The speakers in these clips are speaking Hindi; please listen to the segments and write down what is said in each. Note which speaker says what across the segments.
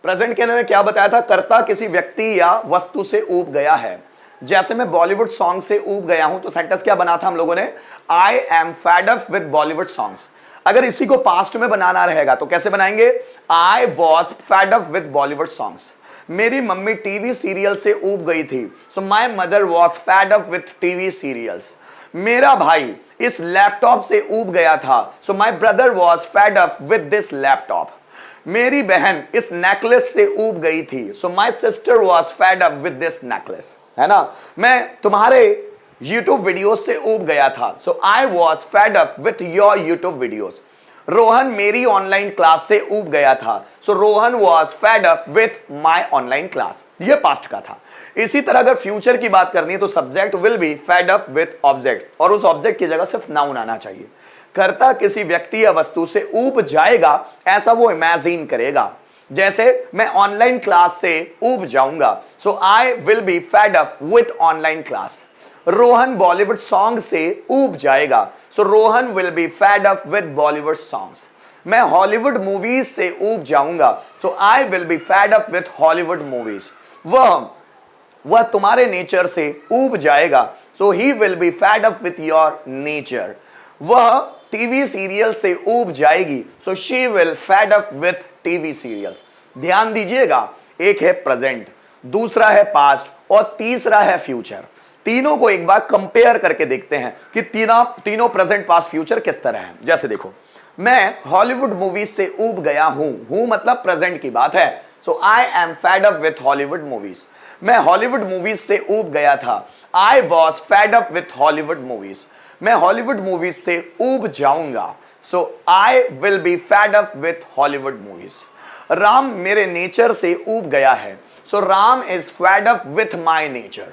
Speaker 1: प्रेजेंट कहने में क्या बताया था? कर्ता किसी व्यक्ति या वस्तु से ऊब गया है। जैसे मैं बॉलीवुड सॉन्ग से ऊब गया हूं, तो सेंटेंस क्या बना था हम लोगों ने? आई am fed up with Bollywood songs. अगर इसी को पास्ट में बनाना रहेगा तो कैसे बनाएंगे? I was fed up with Bollywood songs. मेरी मम्मी टीवी सीरियल से ऊब गई थी, so my mother was fed up with TV serials. मेरा भाई इस लैपटॉप से ऊब गया था, so my brother was fed up with this laptop. मेरी बहन इस नेकलेस से ऊब गई थी, so my sister was fed up with this necklace. है ना? मैं तुम्हारे YouTube वीडियोस से ऊब गया था, so I was fed up with your YouTube videos. Rohan मेरी ऑनलाइन क्लास से ऊब गया था, so Rohan was fed up with my online class. ये पास्ट का था। इसी तरह अगर फ्यूचर की बात करनी है तो subject will be fed up with object, और उस ऑब्जेक्ट की जगह सिर्फ नाउन आना चाहिए। कर्ता किसी व्यक्ति या वस्तु से ऊब जाएगा, ऐसा वो इमेजिन करेगा। जैसे मैं ऑनलाइन क्लास से ऊब जाऊंगा, so I will be fed up with online class. Rohan Bollywood song से ऊब जाएगा, so Rohan will be fed up with Bollywood songs. मैं हॉलीवुड मूवीज से ऊब जाऊंगा, so I will be fed up with Hollywood movies. वह तुम्हारे नेचर से ऊब जाएगा, so he will be fed up with your nature. वह टीवी सीरियल से ऊब जाएगी, so she will fed up with TV serials. ध्यान दीजिएगा, एक है प्रेजेंट, दूसरा है पास्ट और तीसरा है फ्यूचर। तीनों को एक बार कंपेयर करके देखते हैं कि तीनों प्रेजेंट पास्ट फ्यूचर किस तरह है। जैसे देखो, मैं हॉलीवुड मूवीज से ऊब गया हूं मतलब प्रेजेंट की बात है, so I am fed up with Hollywood movies. मैं हॉलीवुड मूवीज से ऊब गया था, I was fed up with Hollywood movies. मैं हॉलीवुड मूवीज से ऊब जाऊंगा, so I will be fed up with Hollywood movies. Ram मेरे नेचर से ऊब गया है, so Ram is fed up with my nature.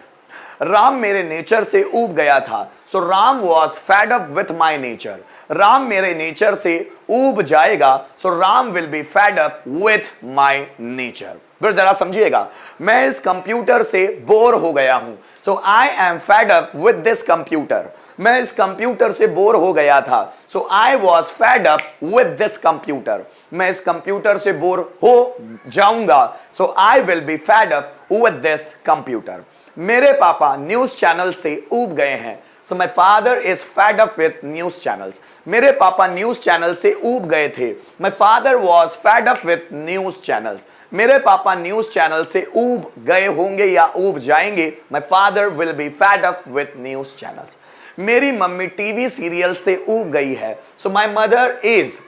Speaker 1: Ram मेरे नेचर से ऊब गया था, so Ram was fed up with my nature. Ram मेरे नेचर से ऊब जाएगा, so Ram will be fed up with my nature. फिर जरा समझिएगा, मैं इस कंप्यूटर से बोर हो गया हूं, so I am fed up with this computer. मैं इस कंप्यूटर से बोर हो गया था, so I was fed up with this computer. मैं इस कंप्यूटर से बोर हो जाऊंगा, so I will be fed up with this computer. मेरे पापा न्यूज चैनल से ऊब गए हैं, so my father is fed up with news channels. मेरे पापा न्यूज चैनल से ऊब गए थे, my father was fed up with news channels. मेरे पापा न्यूज चैनल से ऊब गए होंगे या ऊब जाएंगे, my father will be fed up with news channels. मेरी मम्मी टीवी सीरियल से ऊब गई है, सो माई मदर इज,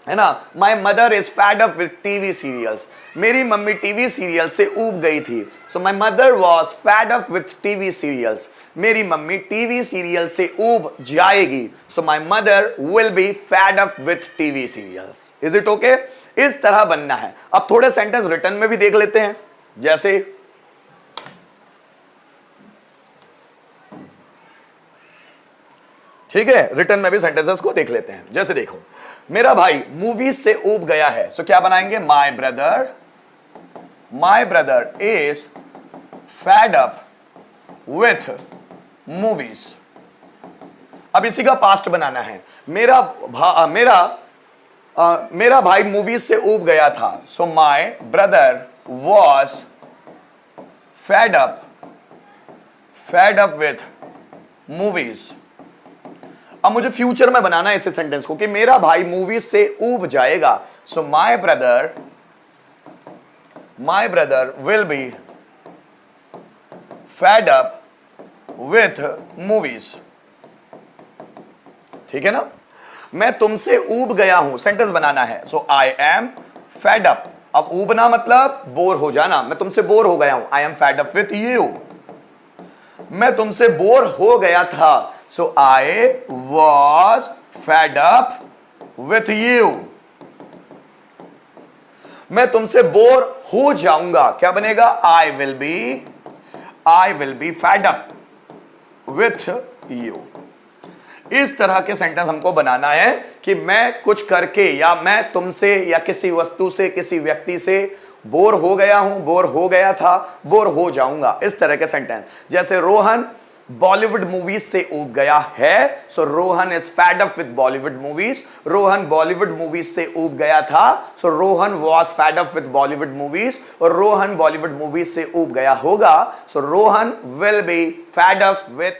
Speaker 1: है ना, my mother is fed up with TV serials. मेरी मम्मी टीवी सीरियल से ऊब गई थी, so my mother was fed up with TV serials. मेरी मम्मी टीवी सीरियल से ऊब जाएगी, so my mother will be fed up with TV serials. Is it okay? इस तरह बनना है। अब थोड़े सेंटेंस रिटर्न में भी देख लेते हैं। जैसे ठीक है, रिटर्न में भी सेंटेंसेस को देख लेते हैं। जैसे देखो, मेरा भाई मूवीज से ऊब गया है, सो क्या बनाएंगे? My brother is fed up with movies. अब इसी का पास्ट बनाना है। मेरा भाई मूवीज से ऊब गया था, so my brother was fed up with movies. अब मुझे फ्यूचर में बनाना है इस सेंटेंस को कि मेरा भाई मूवीज से ऊब जाएगा, so my brother will be fed up with movies. ठीक है ना? मैं तुमसे ऊब गया हूं, सेंटेंस बनाना है, so I am fed up. अब ऊबना मतलब बोर हो जाना। मैं तुमसे बोर हो गया हूं, I am fed up with you. मैं तुमसे बोर हो गया था, so I was fed up with you. मैं तुमसे बोर हो जाऊंगा, क्या बनेगा? I will be fed up with you. इस तरह के सेंटेंस हमको बनाना है कि मैं कुछ करके या मैं तुमसे या किसी वस्तु से, किसी व्यक्ति से बोर हो गया हूं, बोर हो गया था, बोर हो जाऊंगा। इस तरह के सेंटेंस। जैसे रोहन बॉलीवुड मूवीज से ऊब गया है। So Rohan is fed up with Bollywood movies. Rohan Bollywood movies से ऊब गया था। So Rohan was fed up with Bollywood movies. और रोहन बॉलीवुड मूवीज से ऊब गया होगा। So Rohan will be fed up with